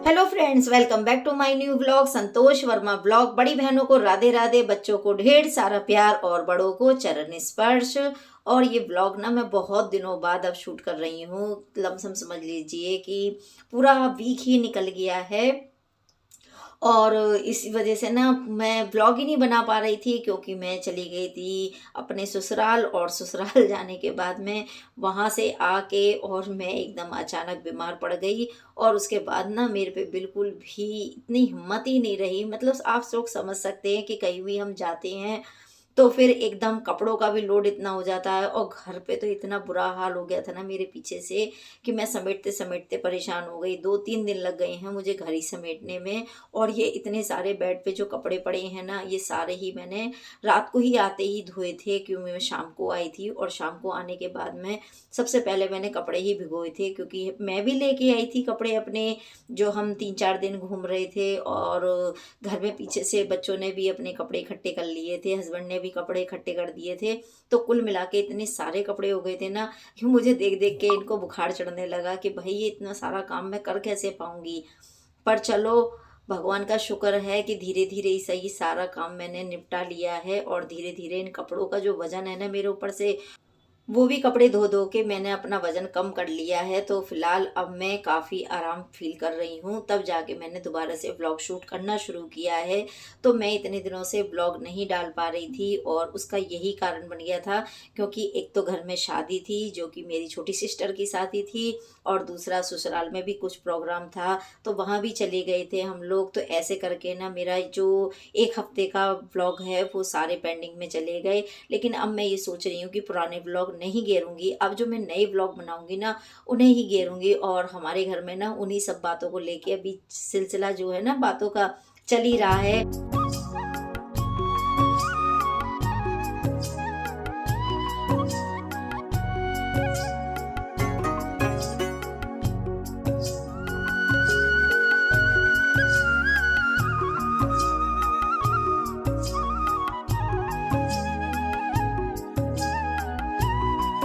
Hello friends, welcome back to my new blog Santosh Verma blog. बड़ी बहनों को राधे राधे, बच्चों को ढेर सारा प्यार और बड़ों को चरण स्पर्श। और ये ब्लॉग ना मैं बहुत दिनों बाद अब शूट कर रही हूँ। लमसम समझ लीजिए कि पूरा वीक ही निकल गया है और इसी वजह से ना मैं ब्लॉग ही नहीं बना पा रही थी, क्योंकि मैं चली गई थी अपने ससुराल। और ससुराल जाने के बाद में वहाँ से आके और मैं एकदम अचानक बीमार पड़ गई। और उसके बाद ना मेरे पे बिल्कुल भी इतनी हिम्मत ही नहीं रही। मतलब आप लोग समझ सकते हैं कि कहीं भी हम जाते हैं तो फिर एकदम कपड़ों का भी लोड इतना हो जाता है। और घर पे तो इतना बुरा हाल हो गया था ना मेरे पीछे से कि मैं समेटते समेटते परेशान हो गई। 2-3 दिन लग गए हैं मुझे घर ही समेटने में। और ये इतने सारे बेड पे जो कपड़े पड़े हैं ना, ये सारे ही मैंने रात को ही आते ही धोए थे, क्योंकि मैं शाम को आई थी। और शाम को आने के बाद में सबसे पहले मैंने कपड़े ही भिगोए थे, क्योंकि मैं भी लेके आई थी कपड़े अपने, जो हम 3-4 दिन घूम रहे थे। और घर में पीछे से बच्चों ने भी अपने कपड़े इकट्ठे कर लिए थे, हस्बैंड ने भी कपड़े इकट्ठे कर दिए थे। तो कुल मिला के इतने सारे कपड़े हो गए थे ना कि मुझे देख देख के इनको बुखार चढ़ने लगा कि भाई ये इतना सारा काम मैं कर कैसे पाऊंगी। पर चलो, भगवान का शुक्र है कि धीरे धीरे ही सही सारा काम मैंने निपटा लिया है। और धीरे धीरे इन कपड़ों का जो वजन है ना मेरे ऊपर से, वो भी कपड़े धो धो के मैंने अपना वजन कम कर लिया है। तो फिलहाल अब मैं काफ़ी आराम फील कर रही हूँ। तब जाके मैंने दोबारा से ब्लॉग शूट करना शुरू किया है। तो मैं इतने दिनों से ब्लॉग नहीं डाल पा रही थी और उसका यही कारण बन गया था, क्योंकि एक तो घर में शादी थी जो कि मेरी छोटी सिस्टर की शादी थी, और दूसरा ससुराल में भी कुछ प्रोग्राम था तो वहाँ भी चले गए थे हम लोग। तो ऐसे करके ना मेरा जो 1 हफ्ते का ब्लॉग है वो सारे पेंडिंग में चले गए। लेकिन अब मैं ये सोच रही हूँ कि पुराने ब्लॉग नहीं घेरूंगी। अब जो मैं नए ब्लॉग बनाऊंगी ना, उन्हें ही घेरूंगी। और हमारे घर में ना उन्हीं सब बातों को लेके अभी सिलसिला जो है ना बातों का चल ही रहा है।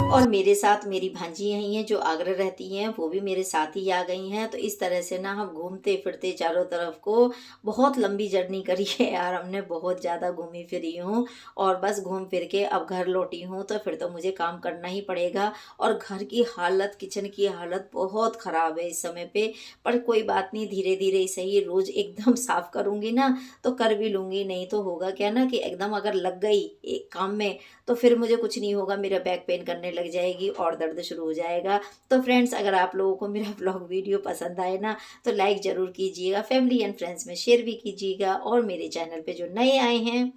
और मेरे साथ मेरी भांजी यही हैं जो आगरा रहती हैं, वो भी मेरे साथ ही आ गई हैं। तो इस तरह से ना हम घूमते फिरते चारों तरफ को, बहुत लंबी जर्नी करी है यार हमने, बहुत ज़्यादा घूमी फिरी हूँ। और बस घूम फिर के अब घर लौटी हूँ तो फिर तो मुझे काम करना ही पड़ेगा। और घर की हालत, किचन की हालत बहुत ख़राब है इस समय पे। पर कोई बात नहीं, धीरे धीरे सही, रोज़ एकदम साफ़ करूँगी ना तो कर भी लूँगी। नहीं तो होगा क्या ना कि एकदम अगर लग गई एक काम में तो फिर मुझे कुछ नहीं होगा, मेरा बैक पेन करने लग जाएगी और दर्द शुरू हो जाएगा। तो फ्रेंड्स, अगर आप लोगों को मेरा ब्लॉग वीडियो पसंद आए ना तो लाइक ज़रूर कीजिएगा, फैमिली एंड फ्रेंड्स में शेयर भी कीजिएगा। और मेरे चैनल पे जो नए आए हैं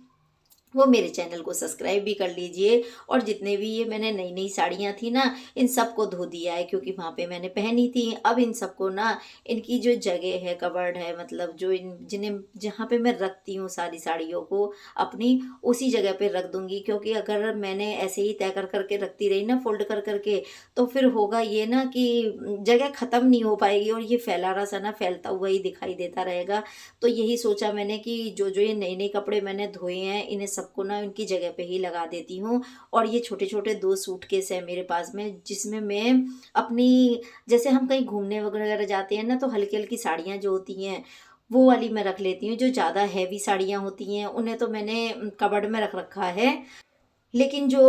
वो मेरे चैनल को सब्सक्राइब भी कर लीजिए। और जितने भी ये मैंने नई नई साड़ियाँ थी ना, इन सबको धो दिया है, क्योंकि वहाँ पे मैंने पहनी थी। अब इन सबको ना, इनकी जो जगह है, कबर्ड है, मतलब जो इन जिन्हें जहाँ पे मैं रखती हूँ सारी साड़ियों को अपनी, उसी जगह पे रख दूँगी। क्योंकि अगर मैंने ऐसे ही तय कर करके रखती रही ना फोल्ड कर करके, तो फिर होगा ये ना कि जगह ख़त्म नहीं हो पाएगी और ये फैलारा सा ना फैलता हुआ ही दिखाई देता रहेगा। तो यही सोचा मैंने कि जो जो ये नए नए कपड़े मैंने धोए हैं, इन्हें सबको ना उनकी जगह पे ही लगा देती हूँ। और ये छोटे छोटे 2 सूटकेस है मेरे पास में, जिसमें मैं अपनी, जैसे हम कहीं घूमने वगैरह जाते हैं ना तो हल्की हल्की साड़ियाँ जो होती हैं वो वाली मैं रख लेती हूँ। जो ज़्यादा हैवी साड़ियाँ होती हैं उन्हें तो मैंने कबर्ड में रख रखा है। लेकिन जो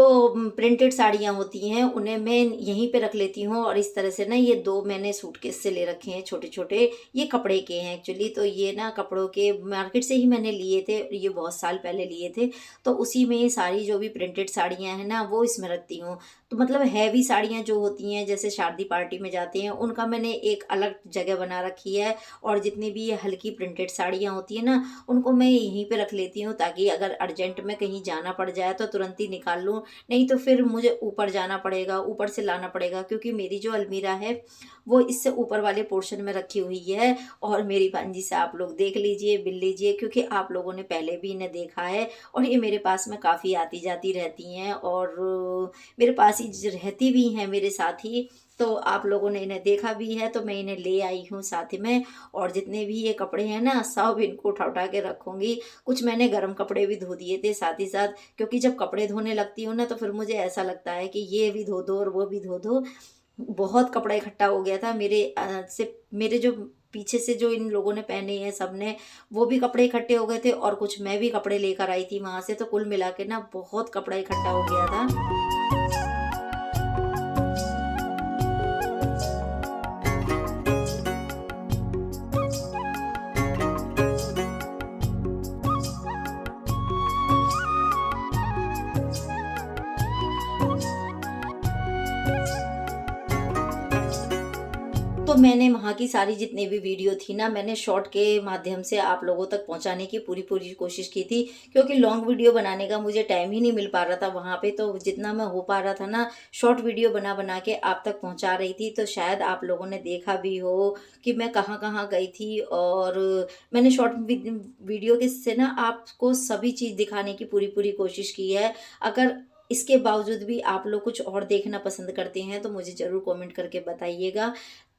प्रिंटेड साड़ियाँ होती हैं उन्हें मैं यहीं पे रख लेती हूँ। और इस तरह से ना ये 2 मैंने सूटकेस से ले रखे हैं छोटे छोटे। ये कपड़े के हैं एक्चुअली। तो ये ना कपड़ों के मार्केट से ही मैंने लिए थे, ये बहुत साल पहले लिए थे। तो उसी में ये सारी जो भी प्रिंटेड साड़ियाँ हैं ना वो इसमें रखती हूँ। तो मतलब हैवी साड़ियाँ जो होती हैं, जैसे शादी पार्टी में जाते हैं, उनका मैंने एक अलग जगह बना रखी है। और जितनी भी ये हल्की प्रिंटेड साड़ियाँ होती हैं ना, उनको मैं यहीं पे रख लेती हूँ, ताकि अगर अर्जेंट में कहीं जाना पड़ जाए तो तुरंत ही निकाल लूँ। नहीं तो फिर मुझे ऊपर जाना पड़ेगा, ऊपर से लाना पड़ेगा, क्योंकि मेरी जो अलमीरा है वो इससे ऊपर वाले पोर्शन में रखी हुई है। और मेरी भांजी से आप लोग देख लीजिए, मिल लीजिए, क्योंकि आप लोगों ने पहले भी इन्हें देखा है। और ये मेरे पास में काफ़ी आती जाती रहती हैं और मेरे पास ही रहती भी हैं मेरे साथ ही। तो आप लोगों ने इन्हें देखा भी है, तो मैं इन्हें ले आई हूँ साथ में। और जितने भी ये कपड़े हैं ना, सब इनको उठा उठा के रखूँगी। कुछ मैंने गर्म कपड़े भी धो दिए थे साथ ही साथ, क्योंकि जब कपड़े धोने लगती हूँ ना तो फिर मुझे ऐसा लगता है कि ये भी धो दो और वो भी धो दो। बहुत कपड़ा इकट्ठा हो गया था मेरे से, मेरे जो पीछे से जो इन लोगों ने पहने हैं सब ने, वो भी कपड़े इकट्ठे हो गए थे और कुछ मैं भी कपड़े लेकर आई थी वहाँ से, तो कुल मिला के ना बहुत कपड़ा इकट्ठा हो गया था। तो मैंने वहाँ की सारी जितनी भी वीडियो थी ना, मैंने शॉर्ट के माध्यम से आप लोगों तक पहुँचाने की पूरी कोशिश की थी, क्योंकि लॉन्ग वीडियो बनाने का मुझे टाइम ही नहीं मिल पा रहा था वहाँ पे। तो जितना मैं हो पा रहा था ना, शॉर्ट वीडियो बना के आप तक पहुँचा रही थी। तो शायद आप लोगों ने देखा भी हो कि मैं कहाँ-कहाँ गई थी, और मैंने शॉर्ट वीडियो के से ना आपको सभी चीज़ दिखाने की पूरी कोशिश की है। अगर इसके बावजूद भी आप लोग कुछ और देखना पसंद करते हैं तो मुझे ज़रूर कमेंट करके बताइएगा।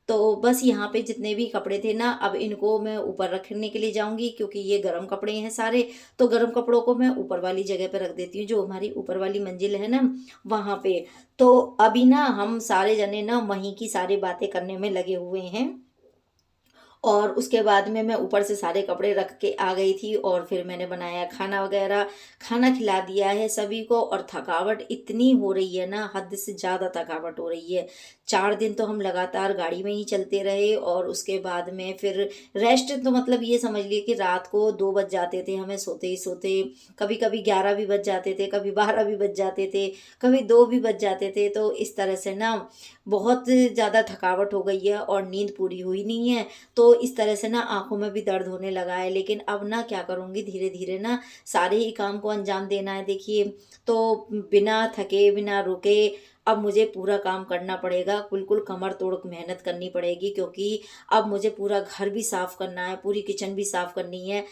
तो बस यहाँ पे जितने भी कपड़े थे ना, अब इनको मैं ऊपर रखने के लिए जाऊँगी, क्योंकि ये गरम कपड़े हैं सारे। तो गरम कपड़ों को मैं ऊपर वाली जगह पे रख देती हूँ, जो हमारी ऊपर वाली मंजिल है ना, वहाँ पे। तो अभी ना हम सारे जने ना वहीं की सारी बातें करने में लगे हुए हैं। और उसके बाद में मैं ऊपर से सारे कपड़े रख के आ गई थी, और फिर मैंने बनाया खाना वगैरह, खाना खिला दिया है सभी को। और थकावट इतनी हो रही है ना, हद से ज़्यादा थकावट हो रही है। 4 दिन तो हम लगातार गाड़ी में ही चलते रहे, और उसके बाद में फिर रेस्ट, तो मतलब ये समझ लिए कि रात को 2 बज जाते थे हमें सोते ही सोते। कभी-कभी 11 भी बज जाते थे, कभी 12 भी बज जाते थे, कभी 2 भी बज जाते थे। तो इस तरह से ना बहुत ज़्यादा थकावट हो गई है और नींद पूरी हुई नहीं है। तो इस तरह से ना आँखों में भी दर्द होने लगा है। लेकिन अब ना क्या करूँगी, धीरे-धीरे ना सारे ही काम को अंजाम देना है देखिए। तो बिना थके, बिना रुके अब मुझे पूरा काम करना पड़ेगा। बिल्कुल कमर तोड़ मेहनत करनी पड़ेगी, क्योंकि अब मुझे पूरा घर भी साफ़ करना है, पूरी किचन भी साफ़ करनी है।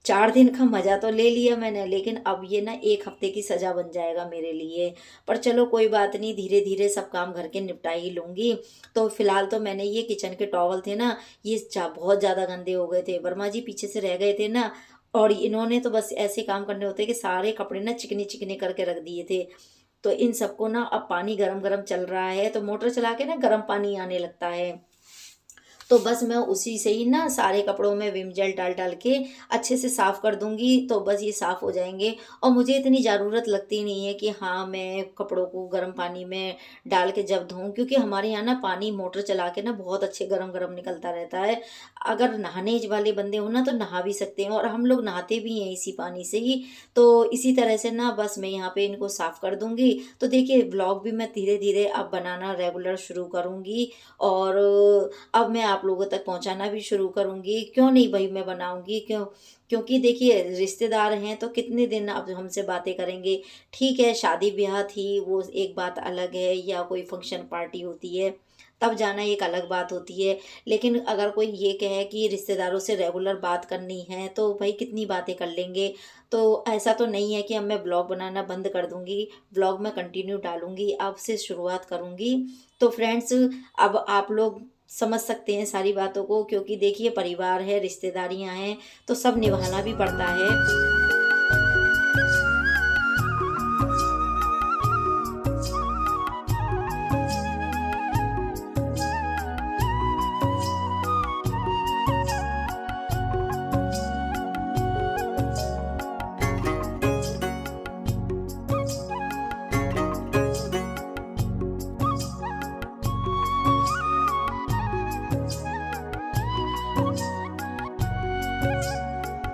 4 दिन का मज़ा तो ले लिया मैंने, लेकिन अब ये ना 1 हफ़्ते की सज़ा बन जाएगा मेरे लिए। पर चलो कोई बात नहीं, धीरे-धीरे सब काम घर के निपटा ही लूँगी। तो फ़िलहाल तो मैंने ये किचन के टॉवल थे ना, ये बहुत ज़्यादा गंदे हो गए थे। वर्मा जी पीछे से रह गए थे ना, और इन्होंने तो बस ऐसे काम करने होते हैं कि सारे कपड़े ना चिकने-चिकने करके रख दिए थे। तो इन सबको ना, अब पानी गरम-गरम चल रहा है, तो मोटर चला के ना गरम पानी आने लगता है। तो बस मैं उसी से ही ना सारे कपड़ों में विम जेल डाल-डाल के अच्छे से साफ़ कर दूँगी, तो बस ये साफ़ हो जाएँगे। और मुझे इतनी ज़रूरत लगती नहीं है कि हाँ, मैं कपड़ों को गर्म पानी में डाल के जब धोऊँ, क्योंकि हमारे यहाँ ना पानी मोटर चला के ना बहुत अच्छे गरम-गरम निकलता रहता है। अगर नहाने वाले बंदे हो ना, तो नहा भी सकते हैं, और हम लोग नहाते भी हैं इसी पानी से ही। तो इसी तरह से ना बस मैं यहाँ पे इनको साफ़ कर दूँगी। तो देखिए व्लॉग भी मैं धीरे-धीरे अब बनाना रेगुलर शुरू करूँगी, और अब मैं आप लोगों तक पहुँचाना भी शुरू करूँगी। क्यों नहीं भई, मैं बनाऊँगी, क्यों? क्योंकि देखिए रिश्तेदार हैं तो कितने दिन अब हमसे बातें करेंगे। ठीक है, शादी-ब्याह थी वो एक बात अलग है, या कोई फंक्शन पार्टी होती है, तब जाना एक अलग बात होती है। लेकिन अगर कोई ये कहे कि रिश्तेदारों से रेगुलर बात करनी है, तो भई कितनी बातें कर लेंगे। तो ऐसा तो नहीं है कि अब मैं ब्लॉग बनाना बंद कर दूँगी, ब्लॉग मैं कंटिन्यू डालूँगी, अब से शुरुआत करूँगी। तो फ्रेंड्स, अब आप लोग समझ सकते हैं सारी बातों को, क्योंकि देखिए परिवार है, रिश्तेदारियाँ हैं, तो सब निभाना भी पड़ता है।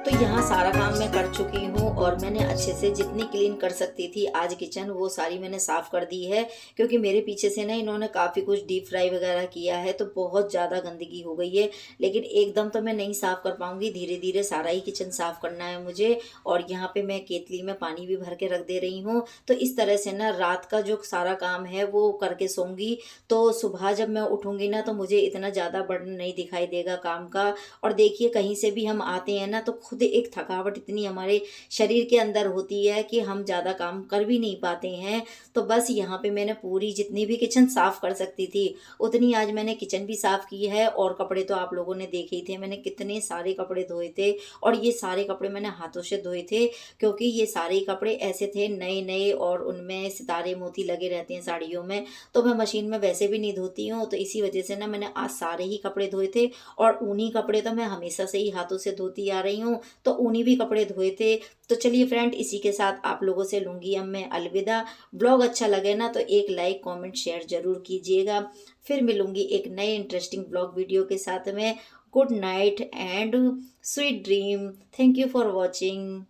तो यहाँ सारा काम मैं कर चुकी हूँ, और मैंने अच्छे से जितनी क्लीन कर सकती थी आज किचन, वो सारी मैंने साफ़ कर दी है। क्योंकि मेरे पीछे से ना इन्होंने काफ़ी कुछ डीप फ्राई वगैरह किया है, तो बहुत ज़्यादा गंदगी हो गई है। लेकिन एकदम तो मैं नहीं साफ़ कर पाऊँगी, धीरे-धीरे सारा ही किचन साफ़ करना है मुझे। और यहाँ पे मैं केतली में पानी भी भर के रख दे रही हूँ। तो इस तरह से ना रात का जो सारा काम है वो करके सोऊँगी, तो सुबह जब मैं उठूँगी ना, तो मुझे इतना ज़्यादा बर्डन नहीं दिखाई देगा काम का। और देखिए कहीं से भी हम आते हैं ना, तो खुद एक थकावट इतनी हमारे शरीर के अंदर होती है कि हम ज़्यादा काम कर भी नहीं पाते हैं। तो बस यहाँ पे मैंने पूरी जितनी भी किचन साफ़ कर सकती थी उतनी आज मैंने किचन भी साफ़ की है, और कपड़े तो आप लोगों ने देखे ही थे, मैंने कितने सारे कपड़े धोए थे। और ये सारे कपड़े मैंने हाथों से धोए थे, क्योंकि ये सारे कपड़े ऐसे थे नए नए, और उनमें सितारे मोती लगे रहते हैं साड़ियों में, तो मैं मशीन में वैसे भी नहीं धोती हूँ, तो इसी वजह से ना मैंने आज सारे ही कपड़े धोए थे। और ऊनी कपड़े तो मैं हमेशा से ही हाथों से धोती आ रही हूँ, तो ऊनी भी कपड़े धोए थे। तो चलिए फ्रेंड, इसी के साथ आप लोगों से लूँगी अब मैं अलविदा। ब्लॉग अच्छा लगे ना तो एक लाइक कमेंट शेयर ज़रूर कीजिएगा। फिर मिलूँगी एक नए इंटरेस्टिंग ब्लॉग वीडियो के साथ में। Good night and sweet dream. Thank you for watching.